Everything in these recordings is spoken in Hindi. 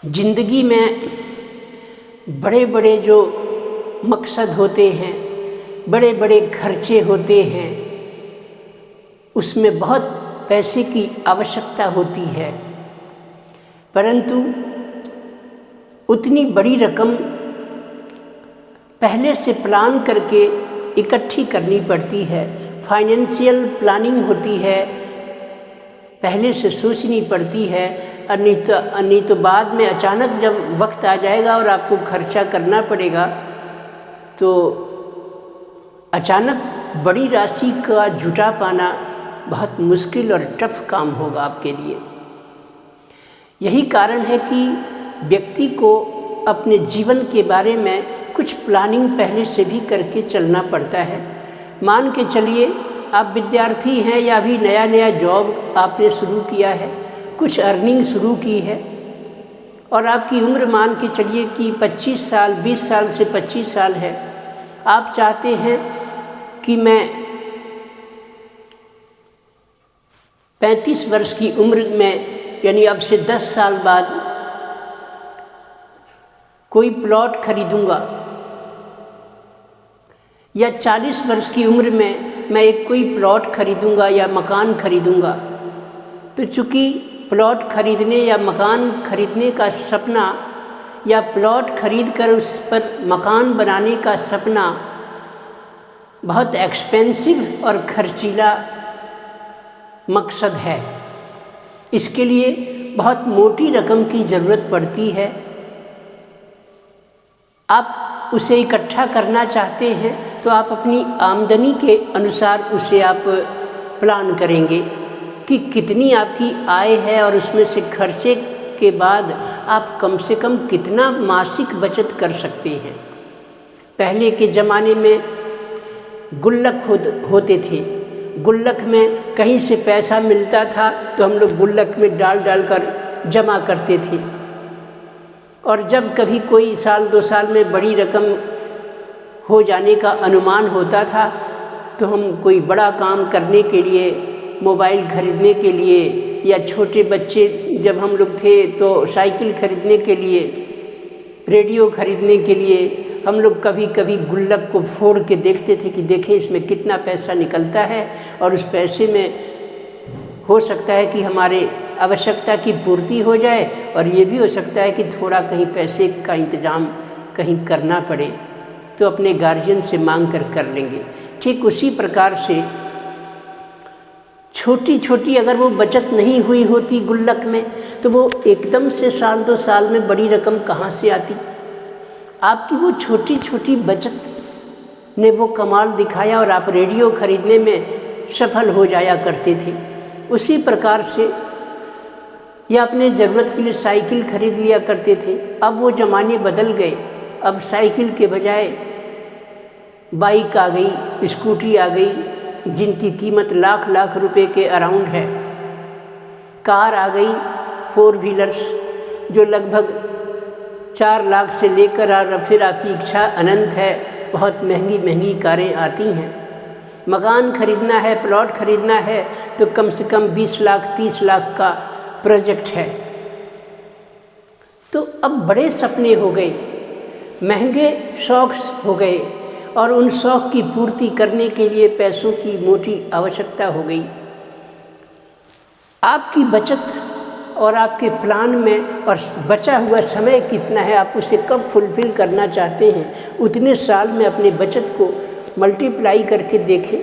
जिंदगी में बड़े बड़े जो मकसद होते हैं, बड़े बड़े खर्चे होते हैं, उसमें बहुत पैसे की आवश्यकता होती है, परंतु उतनी बड़ी रकम पहले से प्लान करके इकट्ठी करनी पड़ती है। फाइनेंशियल प्लानिंग होती है, पहले से सोचनी पड़ती है। नहीं तो बाद में अचानक जब वक्त आ जाएगा और आपको खर्चा करना पड़ेगा तो अचानक बड़ी राशि का जुटा पाना बहुत मुश्किल और टफ काम होगा आपके लिए। यही कारण है कि व्यक्ति को अपने जीवन के बारे में कुछ प्लानिंग पहले से भी करके चलना पड़ता है। मान के चलिए आप विद्यार्थी हैं या अभी नया नया जॉब आपने शुरू किया है, कुछ अर्निंग शुरू की है और आपकी उम्र मान के चलिए कि 25 साल 20 साल से 25 साल है। आप चाहते हैं कि मैं 35 वर्ष की उम्र में यानी अब से 10 साल बाद कोई प्लॉट खरीदूंगा या 40 वर्ष की उम्र में मैं एक कोई प्लॉट खरीदूंगा या मकान खरीदूंगा। तो चूँकि प्लॉट खरीदने या मकान खरीदने का सपना या प्लॉट खरीद कर उस पर मकान बनाने का सपना बहुत एक्सपेंसिव और खर्चीला मकसद है। इसके लिए बहुत मोटी रकम की ज़रूरत पड़ती है। आप उसे इकट्ठा करना चाहते हैं तो आप अपनी आमदनी के अनुसार उसे आप प्लान करेंगे कि कितनी आपकी आय है और उसमें से खर्चे के बाद आप कम से कम कितना मासिक बचत कर सकते हैं। पहले के ज़माने में गुल्लक होते थे। गुल्लक में कहीं से पैसा मिलता था तो हम लोग गुल्लक में डाल कर जमा करते थे और जब कभी कोई साल 2 साल में बड़ी रकम हो जाने का अनुमान होता था तो हम कोई बड़ा काम करने के लिए, मोबाइल खरीदने के लिए या छोटे बच्चे जब हम लोग थे तो साइकिल खरीदने के लिए, रेडियो खरीदने के लिए हम लोग कभी कभी गुल्लक को फोड़ के देखते थे कि देखें इसमें कितना पैसा निकलता है और उस पैसे में हो सकता है कि हमारे आवश्यकता की पूर्ति हो जाए और ये भी हो सकता है कि थोड़ा कहीं पैसे का इंतज़ाम कहीं करना पड़े तो अपने गार्जियन से मांग कर लेंगे। ठीक उसी प्रकार से छोटी छोटी अगर वो बचत नहीं हुई होती गुल्लक में तो वो एकदम से साल 2 साल में बड़ी रकम कहाँ से आती। आपकी वो छोटी छोटी बचत ने वो कमाल दिखाया और आप रेडियो खरीदने में सफल हो जाया करते थे। उसी प्रकार से या अपने ज़रूरत के लिए साइकिल खरीद लिया करते थे। अब वो ज़माने बदल गए। अब साइकिल के बजाय बाइक आ गई, स्कूटी आ गई जिनकी कीमत लाख रुपए के अराउंड है। कार आ गई, 4 व्हीलर्स जो लगभग 4 लाख से लेकर और फिर आपकी इच्छा अनंत है, बहुत महंगी कारें आती हैं। मकान खरीदना है, प्लॉट खरीदना है तो कम से कम 20 लाख 30 लाख का प्रोजेक्ट है। तो अब बड़े सपने हो गए, महंगे शौक हो गए और उन शौक की पूर्ति करने के लिए पैसों की मोटी आवश्यकता हो गई। आपकी बचत और आपके प्लान में और बचा हुआ समय कितना है, आप उसे कब फुलफिल करना चाहते हैं, उतने साल में अपने बचत को मल्टीप्लाई करके देखें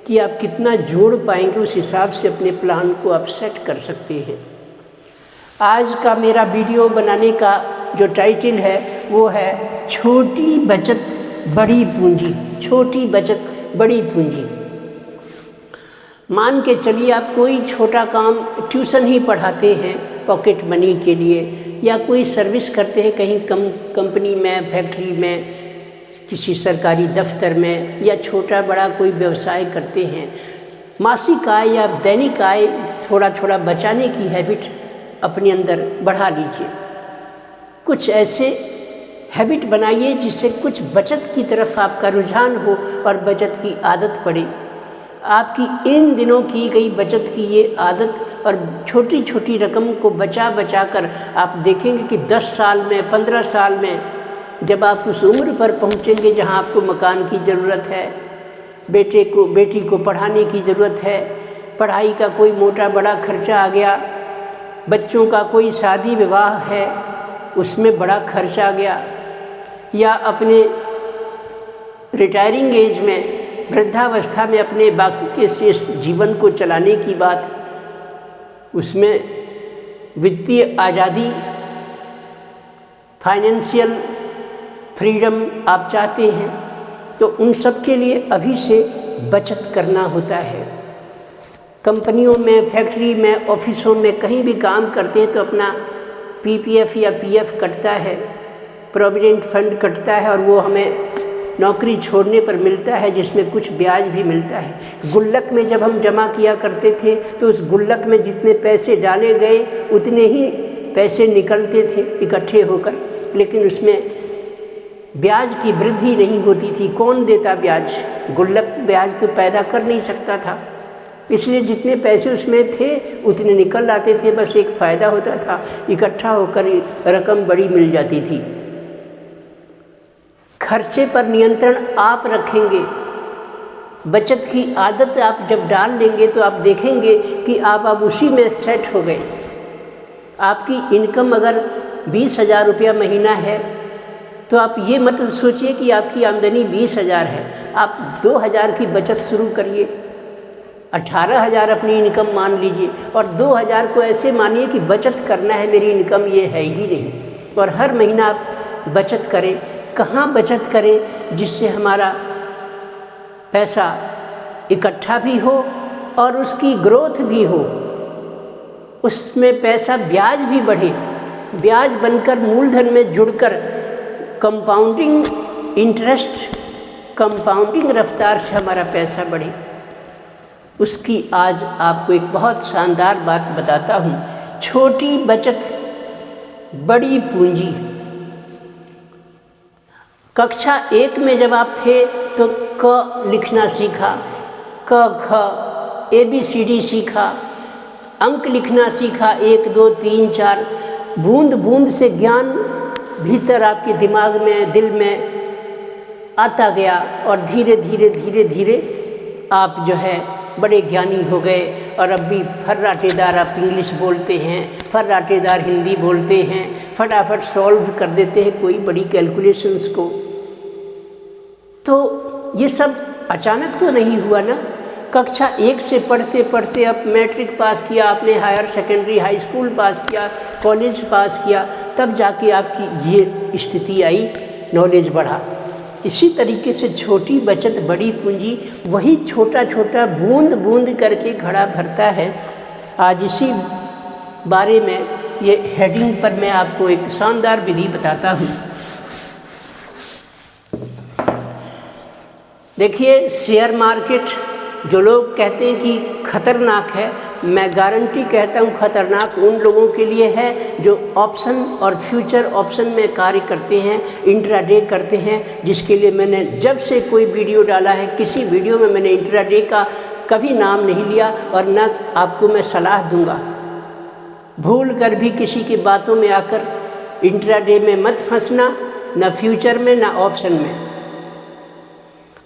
कि आप कितना जोड़ पाएंगे। उस हिसाब से अपने प्लान को आप सेट कर सकते हैं। आज का मेरा वीडियो बनाने का जो टाइटल है वो है छोटी बचत बड़ी पूंजी। छोटी बचत बड़ी पूंजी। मान के चलिए आप कोई छोटा काम, ट्यूशन ही पढ़ाते हैं पॉकेट मनी के लिए या कोई सर्विस करते हैं कहीं कंपनी में, फैक्ट्री में, किसी सरकारी दफ्तर में या छोटा बड़ा कोई व्यवसाय करते हैं। मासिक आय या दैनिक आय थोड़ा थोड़ा बचाने की हैबिट अपने अंदर बढ़ा लीजिए। कुछ ऐसे हैबिट बनाइए जिससे कुछ बचत की तरफ आपका रुझान हो और बचत की आदत पड़े। आपकी इन दिनों की गई बचत की ये आदत और छोटी छोटी रकम को बचा बचा कर आप देखेंगे कि 10 साल में 15 साल में जब आप उस उम्र पर पहुँचेंगे जहाँ आपको मकान की ज़रूरत है, बेटी को पढ़ाने की ज़रूरत है, पढ़ाई का कोई मोटा बड़ा खर्चा आ गया, बच्चों का कोई शादी विवाह है उसमें बड़ा खर्च आ गया, या अपने रिटायरिंग एज में वृद्धावस्था में अपने बाकी के शेष जीवन को चलाने की बात, उसमें वित्तीय आज़ादी, फाइनेंशियल फ्रीडम आप चाहते हैं, तो उन सब के लिए अभी से बचत करना होता है। कंपनियों में, फैक्ट्री में, ऑफिसों में कहीं भी काम करते हैं तो अपना पीपीएफ या पीएफ कटता है, प्रोविडेंट फंड कटता है और वो हमें नौकरी छोड़ने पर मिलता है, जिसमें कुछ ब्याज भी मिलता है। गुल्लक में जब हम जमा किया करते थे तो उस गुल्लक में जितने पैसे डाले गए उतने ही पैसे निकलते थे इकट्ठे होकर, लेकिन उसमें ब्याज की वृद्धि नहीं होती थी। कौन देता ब्याज? गुल्लक ब्याज तो पैदा कर नहीं सकता था, इसलिए जितने पैसे उसमें थे उतने निकल आते थे। बस एक फ़ायदा होता था, इकट्ठा होकर रकम बड़ी मिल जाती थी। खर्चे पर नियंत्रण आप रखेंगे, बचत की आदत आप जब डाल लेंगे तो आप देखेंगे कि आप अब उसी में सेट हो गए। आपकी इनकम अगर 20,000 रुपया महीना है तो आप ये मत सोचिए कि आपकी आमदनी 20,000 है, आप 2,000 की बचत शुरू करिए, 18,000 अपनी इनकम मान लीजिए और 2,000 को ऐसे मानिए कि बचत करना है, मेरी इनकम ये है ही नहीं। और हर महीना आप बचत करें। कहाँ बचत करें? जिससे हमारा पैसा इकट्ठा भी हो और उसकी ग्रोथ भी हो, उसमें पैसा ब्याज भी बढ़े, ब्याज बनकर मूलधन में जुड़कर कंपाउंडिंग इंटरेस्ट, कंपाउंडिंग रफ्तार से हमारा पैसा बढ़े। उसकी आज आपको एक बहुत शानदार बात बताता हूँ। छोटी बचत बड़ी पूंजी। कक्षा 1 में जब आप थे तो क लिखना सीखा, क ख ABCD सीखा, अंक लिखना सीखा, 1 2 3 4। बूंद बूंद से ज्ञान भीतर आपके दिमाग में, दिल में आता गया और धीरे धीरे धीरे धीरे आप जो है बड़े ज्ञानी हो गए। और अब भी फर्राटेदार आप इंग्लिश बोलते हैं, फर्राटेदार हिंदी बोलते हैं, फटाफट सॉल्व कर देते हैं कोई बड़ी कैलकुलेशंस को। तो ये सब अचानक तो नहीं हुआ ना। कक्षा 1 से पढ़ते पढ़ते अब मैट्रिक पास किया आपने, हायर सेकेंडरी हाई स्कूल पास किया, कॉलेज पास किया, तब जाके आपकी ये स्थिति आई, नॉलेज बढ़ा। इसी तरीके से छोटी बचत बड़ी पूंजी, वही छोटा छोटा बूंद बूंद करके घड़ा भरता है। आज इसी बारे में ये हेडिंग पर मैं आपको एक शानदार विधि बताता हूँ। देखिए, शेयर मार्केट जो लोग कहते हैं कि खतरनाक है, मैं गारंटी कहता हूँ खतरनाक उन लोगों के लिए है जो ऑप्शन और फ्यूचर ऑप्शन में कार्य करते हैं, इंट्राडे करते हैं, जिसके लिए मैंने जब से कोई वीडियो डाला है, किसी वीडियो में मैंने इंट्राडे का कभी नाम नहीं लिया और न आपको मैं सलाह दूंगा। भूल कर भी किसी की बातों में आकर इंट्राडे में मत फंसना, न फ्यूचर में न ऑप्शन में।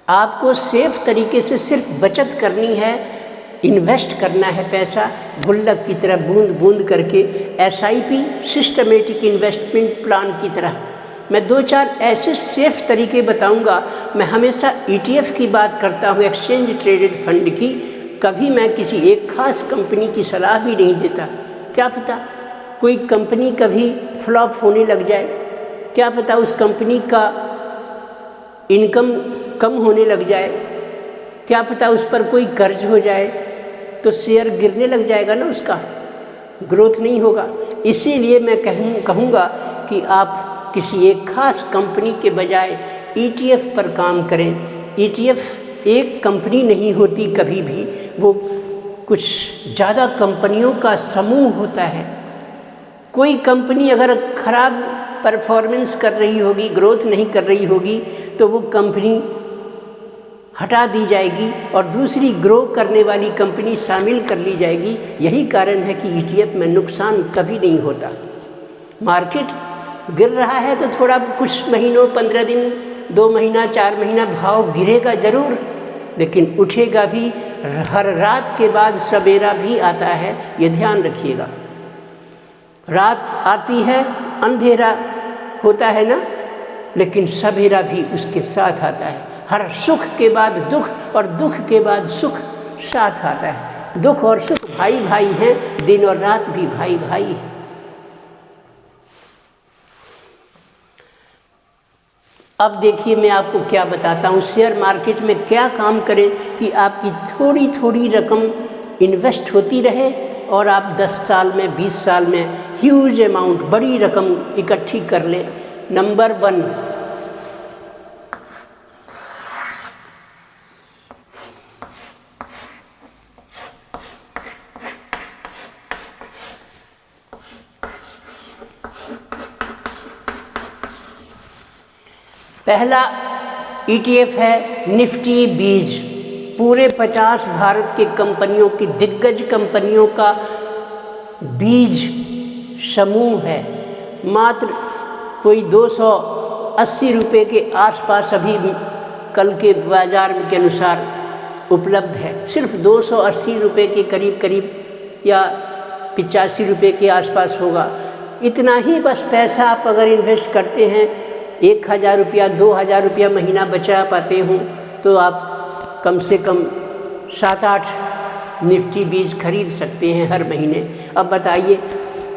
आपको सेफ तरीके से सिर्फ बचत करनी है, इन्वेस्ट करना है पैसा गुल्लक की तरह बूंद बूंद करके, SIP सिस्टमेटिक इन्वेस्टमेंट प्लान की तरह। मैं 2-4 ऐसे सेफ तरीके बताऊंगा। मैं हमेशा ETF की बात करता हूँ, एक्सचेंज ट्रेडेड फंड की। कभी मैं किसी एक खास कंपनी की सलाह भी नहीं देता। क्या पता कोई कंपनी कभी फ्लॉप होने लग जाए, क्या पता उस कंपनी का इनकम कम होने लग जाए, क्या पता उस पर कोई कर्ज हो जाए, तो शेयर गिरने लग जाएगा ना, उसका ग्रोथ नहीं होगा। इसीलिए मैं कहूँगा कि आप किसी एक खास कंपनी के बजाय ETF पर काम करें। ETF एक कंपनी नहीं होती कभी भी, वो कुछ ज़्यादा कंपनियों का समूह होता है। कोई कंपनी अगर खराब परफॉर्मेंस कर रही होगी, ग्रोथ नहीं कर रही होगी, तो वो कंपनी हटा दी जाएगी और दूसरी ग्रो करने वाली कंपनी शामिल कर ली जाएगी। यही कारण है कि ETF में नुकसान कभी नहीं होता। मार्केट गिर रहा है तो थोड़ा कुछ महीनों, 15 दिन, 2 महीना, 4 महीना भाव गिरेगा ज़रूर, लेकिन उठेगा भी। हर रात के बाद सवेरा भी आता है, ये ध्यान रखिएगा। रात आती है, अंधेरा होता है ना, लेकिन सवेरा भी उसके साथ आता है। हर सुख के बाद दुख और दुख के बाद सुख साथ आता है। दुख और सुख भाई भाई हैं, दिन और रात भी भाई भाई हैं। अब देखिए मैं आपको क्या बताता हूँ, शेयर मार्केट में क्या काम करें कि आपकी थोड़ी थोड़ी रकम इन्वेस्ट होती रहे और आप 10 साल में, 20 साल में ह्यूज अमाउंट, बड़ी रकम इकट्ठी कर लें। नंबर 1, पहला ETF है निफ्टी बीज। पूरे 50 भारत के कंपनियों की, दिग्गज कंपनियों का बीज समूह है। मात्र कोई 280 रुपये के आसपास अभी कल के बाज़ार के अनुसार उपलब्ध है। सिर्फ 280 रुपये के करीब या 85 रुपये के आसपास होगा। इतना ही बस पैसा आप अगर इन्वेस्ट करते हैं, 1000 रुपया, 2000 रुपया महीना बचा पाते हों, तो आप कम से कम 7-8 निफ्टी बीज खरीद सकते हैं हर महीने। अब बताइए,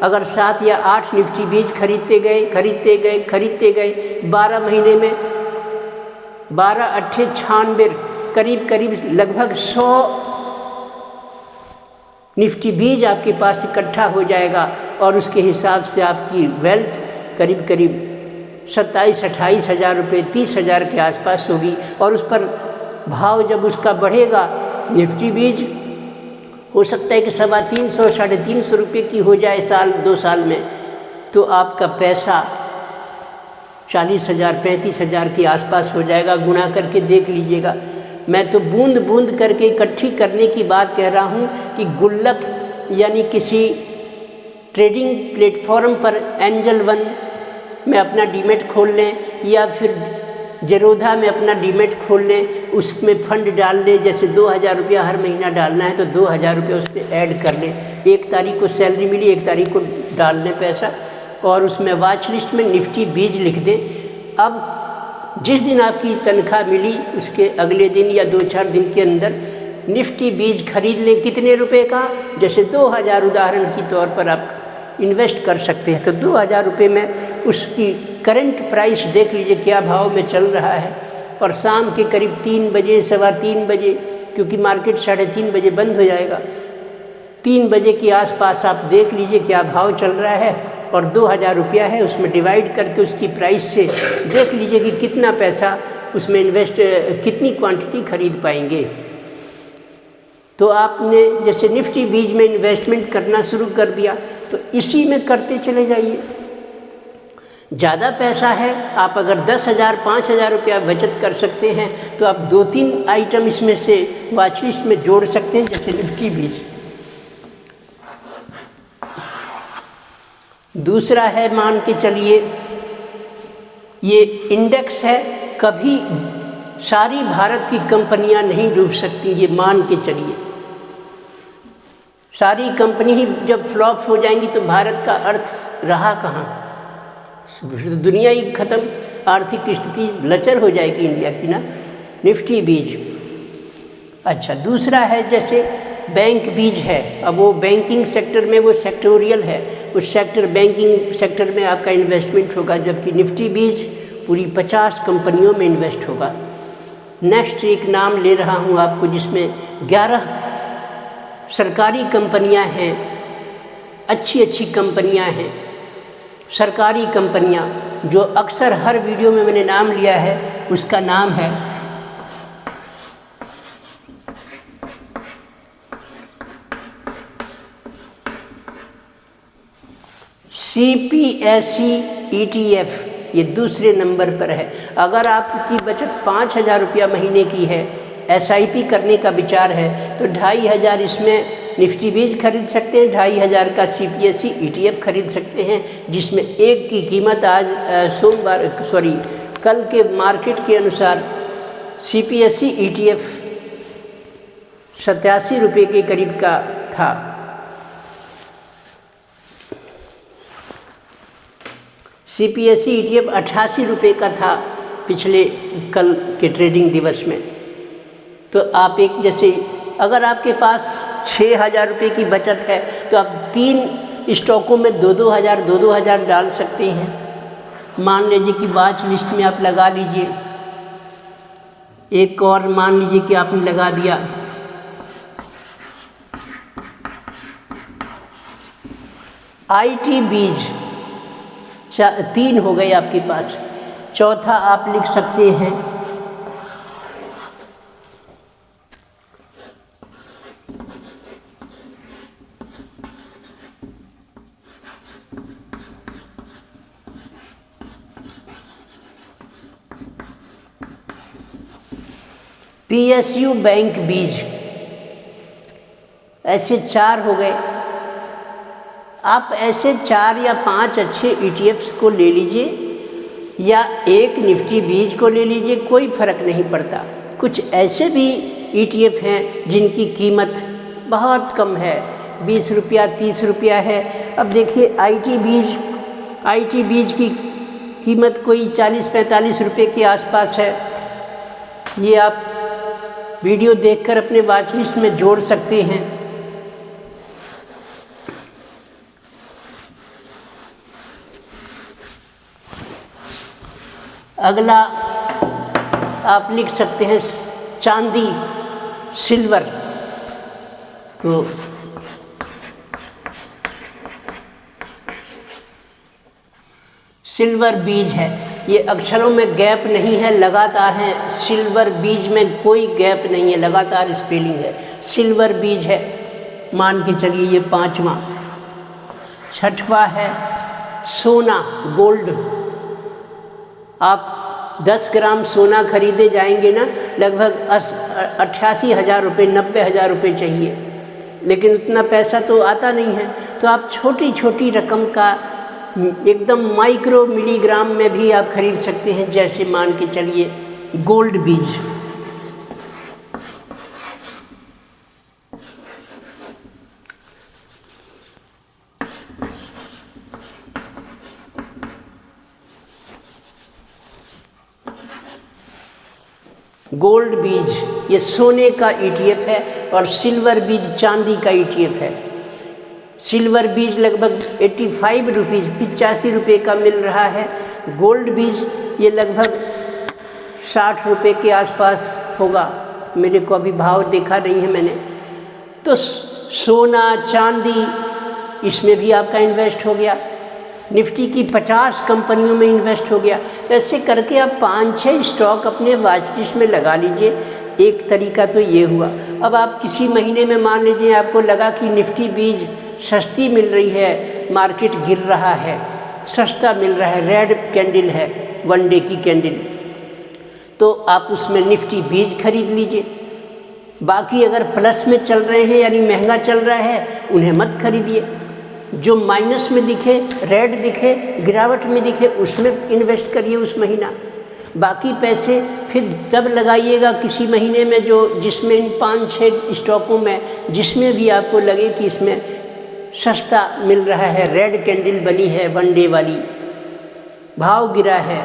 अगर 7 या 8 निफ्टी बीज खरीदते गए 12 महीने में 12 अट्ठे 96, करीब लगभग 100 निफ्टी बीज आपके पास इकट्ठा हो जाएगा और उसके हिसाब से आपकी वेल्थ करीब 27-28 हज़ार रुपये, 30 हज़ार के आसपास होगी। और उस पर भाव जब उसका बढ़ेगा, निफ्टी बीज हो सकता है कि 350-350 रुपये की हो जाए साल 2 साल में, तो आपका पैसा 40,000 35,000 के आसपास हो जाएगा। गुणा करके देख लीजिएगा। मैं तो बूंद बूंद करके इकट्ठी करने की बात कह रहा हूँ कि गुल्लक यानी किसी ट्रेडिंग प्लेटफॉर्म पर एंजल वन में अपना डीमेट खोल लें या फिर जेरोधा में अपना डीमेट खोल लें, उसमें फंड डाल लें। जैसे 2000 रुपया हर महीना डालना है तो 2000 रुपया उस पर ऐड कर लें। 1 तारीख को सैलरी मिली, 1 तारीख को डाल लें पैसा और उसमें वॉच लिस्ट में निफ्टी बीज लिख दें। अब जिस दिन आपकी तनख्वाह मिली उसके अगले दिन या 2-4 दिन के अंदर निफ्टी बीज खरीद लें। कितने रुपए का? जैसे 2000 उदाहरण के तौर पर आप इन्वेस्ट कर सकते हैं, तो 2000 रुपये में उसकी करंट प्राइस देख लीजिए क्या भाव में चल रहा है। और शाम के करीब 3 बजे, 3:15 बजे, क्योंकि मार्केट 3:30 बजे बंद हो जाएगा, 3 बजे के आसपास आप देख लीजिए क्या भाव चल रहा है और 2000 रुपया है, उसमें डिवाइड करके उसकी प्राइस से देख लीजिए कि कितना पैसा उसमें इन्वेस्ट, कितनी क्वांटिटी खरीद पाएंगे। तो आपने जैसे निफ्टी बीज में इन्वेस्टमेंट करना शुरू कर दिया तो इसी में करते चले जाइए। ज़्यादा पैसा है, आप अगर 10,000 5,000 रुपया बचत कर सकते हैं तो आप 2-3 आइटम इसमें से वॉच लिस्ट में जोड़ सकते हैं, जैसे निफ्टी बीज। दूसरा है, मान के चलिए ये इंडेक्स है, कभी सारी भारत की कंपनियां नहीं डूब सकती, ये मान के चलिए। सारी कंपनी ही जब फ्लॉप हो जाएंगी तो भारत का अर्थ रहा कहाँ? दुनिया ही खत्म, आर्थिक स्थिति लचर हो जाएगी इंडिया की ना। निफ्टी बीज। अच्छा, दूसरा है जैसे बैंक बीज है। अब वो बैंकिंग सेक्टर में, वो सेक्टोरियल है, उस सेक्टर बैंकिंग सेक्टर में आपका इन्वेस्टमेंट होगा, जबकि निफ्टी बीज पूरी 50 कंपनियों में इन्वेस्ट होगा। नेक्स्ट एक नाम ले रहा हूँ आपको जिसमें 11 सरकारी कंपनियाँ हैं, अच्छी कंपनियाँ हैं, सरकारी कंपनियाँ, जो अक्सर हर वीडियो में मैंने नाम लिया है। उसका नाम है CPSE ETF, ये दूसरे नंबर पर है। अगर आपकी बचत 5,000 रुपया महीने की है SIP करने का विचार है तो 2500 इसमें निफ्टी बीज खरीद सकते हैं, 2500 का CPSE ETF खरीद सकते हैं, जिसमें एक की कीमत आज कल के मार्केट के अनुसार CPSE ETF 87 रुपये के करीब का था। CPSE ETF 88 रुपये का था पिछले कल के ट्रेडिंग दिवस में। तो आप एक जैसे अगर आपके पास 6000 रुपये की बचत है तो आप 3 स्टॉकों में 2-2 हज़ार डाल सकते हैं। मान लीजिए कि वॉच लिस्ट में आप लगा लीजिए, एक और मान लीजिए कि आपने लगा दिया IT बीज, 3 हो गए आपके पास। चौथा आप लिख सकते हैं PSU बैंक बीज। ऐसे 4 हो गए। आप ऐसे 4 या 5 अच्छे ETFs को ले लीजिए या एक निफ्टी बीज को ले लीजिए, कोई फ़र्क नहीं पड़ता। कुछ ऐसे भी ETF हैं जिनकी कीमत बहुत कम है, 20 रुपया 30 रुपया है। अब देखिए IT बीज की कीमत कोई 40-45 रुपये के आसपास है। ये आप वीडियो देखकर अपने वॉच लिस्ट में जोड़ सकते हैं। अगला आप लिख सकते हैं चांदी, सिल्वर को। सिल्वर बीज है, ये अक्षरों में गैप नहीं है, लगातार है। सिल्वर बीज में कोई गैप नहीं है, लगातार स्पेलिंग है। सिल्वर बीज है, मान के चलिए ये 5वां। 6वां है सोना, गोल्ड। आप 10 ग्राम सोना खरीदे जाएंगे ना, लगभग 88,000 रुपये 90,000 रुपये चाहिए, लेकिन उतना पैसा तो आता नहीं है। तो आप छोटी छोटी रकम का एकदम माइक्रो मिलीग्राम में भी आप खरीद सकते हैं। जैसे मान के चलिए गोल्ड बीज, गोल्ड बीज ये सोने का ETF है और सिल्वर बीज चांदी का ETF है। सिल्वर बीज लगभग 85 रुपीज़ 85 रुपये का मिल रहा है। गोल्ड बीज ये लगभग 60 रुपये के आसपास होगा, मेरे को अभी भाव देखा नहीं है मैंने। तो सोना चांदी इसमें भी आपका इन्वेस्ट हो गया, निफ्टी की 50 कंपनियों में इन्वेस्ट हो गया। ऐसे करके आप 5-6 स्टॉक अपने वॉच लिस्ट में लगा लीजिए। एक तरीका तो ये हुआ। अब आप किसी महीने में मान लीजिए आपको लगा कि निफ्टी बीज सस्ती मिल रही है, मार्केट गिर रहा है, सस्ता मिल रहा है, रेड कैंडल है, 1 डे की कैंडल, तो आप उसमें निफ्टी बीज खरीद लीजिए। बाकी अगर प्लस में चल रहे हैं यानी महंगा चल रहा है, उन्हें मत खरीदिए। जो माइनस में दिखे, रेड दिखे, गिरावट में दिखे, उसमें इन्वेस्ट करिए उस महीना। बाकी पैसे फिर तब लगाइएगा किसी महीने में जिसमें इन 5-6 स्टॉकों में जिसमें भी आपको लगे कि इसमें सस्ता मिल रहा है, रेड कैंडल बनी है 1 डे वाली, भाव गिरा है,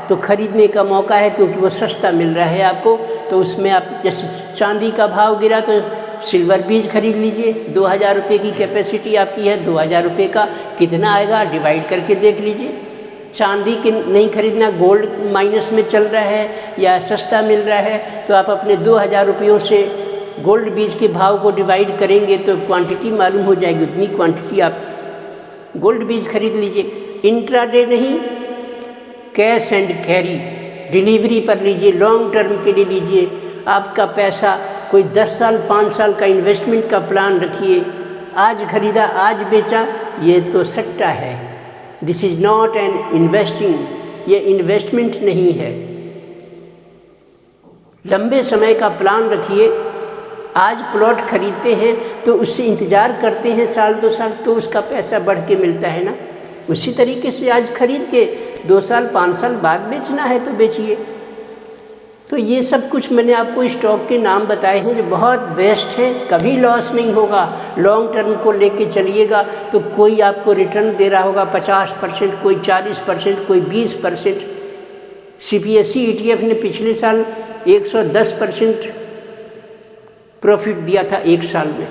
तो खरीदने का मौका है क्योंकि वो सस्ता मिल रहा है आपको। तो उसमें आप जैसे चांदी का भाव गिरा तो सिल्वर बीज खरीद लीजिए। 2000 रुपये की कैपेसिटी आपकी है, 2000 रुपये का कितना आएगा डिवाइड करके देख लीजिए। चांदी के नहीं खरीदना, गोल्ड माइनस में चल रहा है या सस्ता मिल रहा है, तो आप अपने 2000 रुपयों से गोल्ड बीज के भाव को डिवाइड करेंगे तो क्वांटिटी मालूम हो जाएगी, उतनी क्वांटिटी आप गोल्ड बीज खरीद लीजिए। इंट्राडे नहीं, कैश एंड कैरी डिलीवरी पर लीजिए, लॉन्ग टर्म के लिए लीजिए। आपका पैसा कोई 10 साल 5 साल का इन्वेस्टमेंट का प्लान रखिए। आज खरीदा आज बेचा, ये तो सट्टा है। This is not an investing, ये इन्वेस्टमेंट नहीं है। लंबे समय का प्लान रखिए। आज प्लॉट खरीदते हैं तो उससे इंतज़ार करते हैं साल 2 साल, तो उसका पैसा बढ़ के मिलता है ना। उसी तरीके से आज खरीद के 2 साल 5 साल बाद बेचना है तो बेचिए। तो ये सब कुछ मैंने आपको स्टॉक के नाम बताए हैं जो बहुत बेस्ट है, कभी लॉस नहीं होगा। लॉन्ग टर्म को लेके चलिएगा तो कोई आपको रिटर्न दे रहा होगा 50%, कोई 40%, कोई 20%। CPSE ETF ने पिछले साल 110% प्रॉफिट दिया था 1 साल में।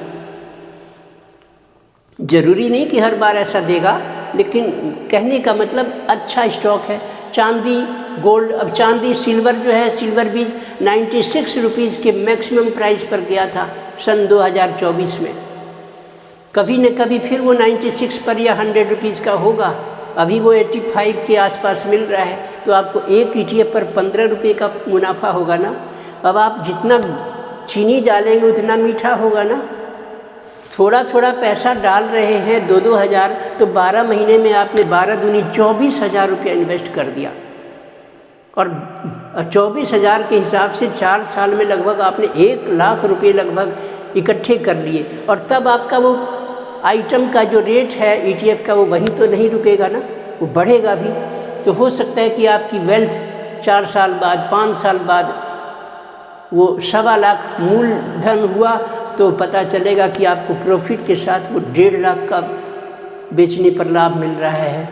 ज़रूरी नहीं कि हर बार ऐसा देगा, लेकिन कहने का मतलब अच्छा स्टॉक है। चांदी, गोल्ड, अब चांदी सिल्वर जो है, सिल्वर बीज 96 रुपीज़ के मैक्सिमम प्राइस पर गया था सन 2024 में। कभी न कभी फिर वो 96 पर या 100 रुपीज़ का होगा। अभी वो 85 के आसपास मिल रहा है, तो आपको एक ETF पर 15 रुपये का मुनाफा होगा ना। अब आप जितना चीनी डालेंगे उतना मीठा होगा ना। थोड़ा थोड़ा पैसा डाल रहे हैं 2-2 हज़ार, तो 12 महीने में आपने 12 दूनी 24,000 रुपया इन्वेस्ट कर दिया। और 24,000 के हिसाब से 4 साल में लगभग आपने 1 लाख रुपये लगभग इकट्ठे कर लिए। और तब आपका वो आइटम का जो रेट है ETF का, वो वहीं तो नहीं रुकेगा ना, वो बढ़ेगा भी। तो हो सकता है कि आपकी वेल्थ 4 साल बाद, 5 साल बाद वो 1.25 लाख मूलधन हुआ तो पता चलेगा कि आपको प्रॉफिट के साथ वो 1.5 लाख का बेचने पर लाभ मिल रहा है,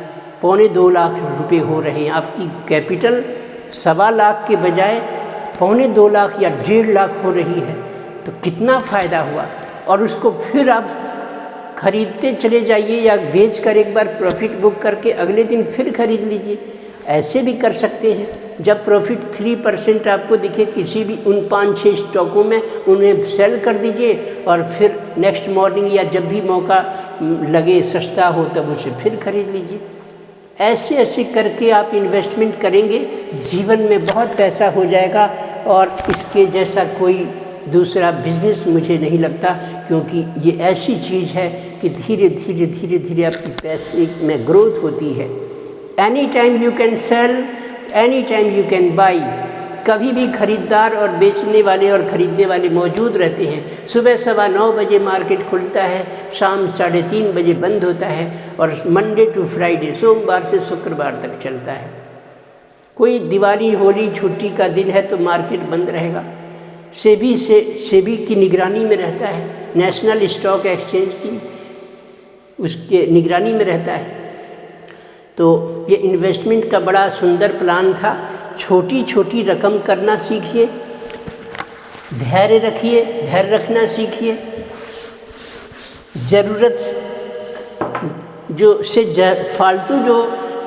2.25 लाख रुपए हो रहे हैं। आपकी कैपिटल 1.25 लाख के बजाय 2.25 लाख या 1.5 लाख हो रही है, तो कितना फ़ायदा हुआ। और उसको फिर आप खरीदते चले जाइए या बेच कर एक बार प्रॉफिट बुक करके अगले दिन फिर खरीद लीजिए। ऐसे भी कर सकते हैं। जब प्रॉफिट 3% आपको दिखे किसी भी उन 5-6 स्टॉकों में, उन्हें सेल कर दीजिए और फिर नेक्स्ट मॉर्निंग या जब भी मौका लगे सस्ता हो तब उसे फिर खरीद लीजिए। ऐसे ऐसे करके आप इन्वेस्टमेंट करेंगे, जीवन में बहुत पैसा हो जाएगा। और इसके जैसा कोई दूसरा बिजनेस मुझे नहीं लगता, क्योंकि ये ऐसी चीज़ है कि धीरे धीरे धीरे धीरे आपकी पैसे में ग्रोथ होती है। Any time you can sell, any time you can buy. कभी भी खरीदार और बेचने वाले और ख़रीदने वाले मौजूद रहते हैं। सुबह 9:15 बजे मार्केट खुलता है, शाम 3:30 बजे बंद होता है और मंडे टू फ्राइडे, सोमवार से शुक्रवार तक चलता है। कोई दिवाली, होली, छुट्टी का दिन है तो मार्केट बंद रहेगा। सेबी की निगरानी में रहता है, नेशनल स्टॉक एक्सचेंज की उसके निगरानी में रहता है। तो ये इन्वेस्टमेंट का बड़ा सुंदर प्लान था। छोटी छोटी रकम करना सीखिए, धैर्य रखिए, धैर्य रखना सीखिए। ज़रूरत फालतू जो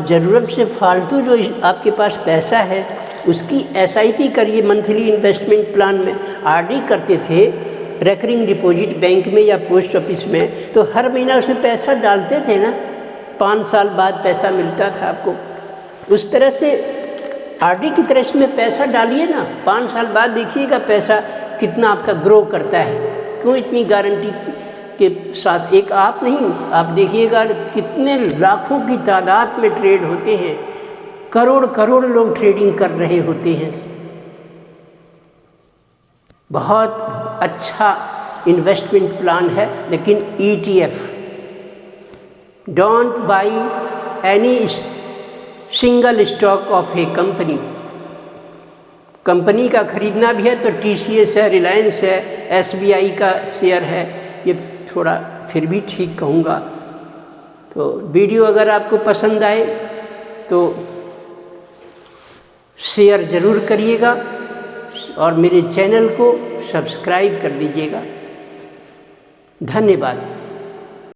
ज़रूरत से फालतू जो आपके पास पैसा है उसकी SIP करिए। मंथली इन्वेस्टमेंट प्लान में RD करते थे, रेकरिंग डिपॉजिट बैंक में या पोस्ट ऑफिस में, तो हर महीना उसमें पैसा डालते थे ना, 5 साल बाद पैसा मिलता था आपको। उस तरह से RD की तरह इसमें पैसा डालिए ना, 5 साल बाद देखिएगा पैसा कितना आपका ग्रो करता है। क्यों इतनी गारंटी के साथ? एक आप नहीं, आप देखिएगा कितने लाखों की तादाद में ट्रेड होते हैं, करोड़ करोड़ लोग ट्रेडिंग कर रहे होते हैं। बहुत अच्छा इन्वेस्टमेंट प्लान है। लेकिन ETF, don't buy any single stock of A company. Company का खरीदना भी है तो TCS है, रिलायंस है, SBI का शेयर है, ये थोड़ा फिर भी ठीक कहूँगा। तो वीडियो अगर आपको पसंद आए तो शेयर ज़रूर करिएगा और मेरे चैनल को सब्सक्राइब कर दीजिएगा। धन्यवाद।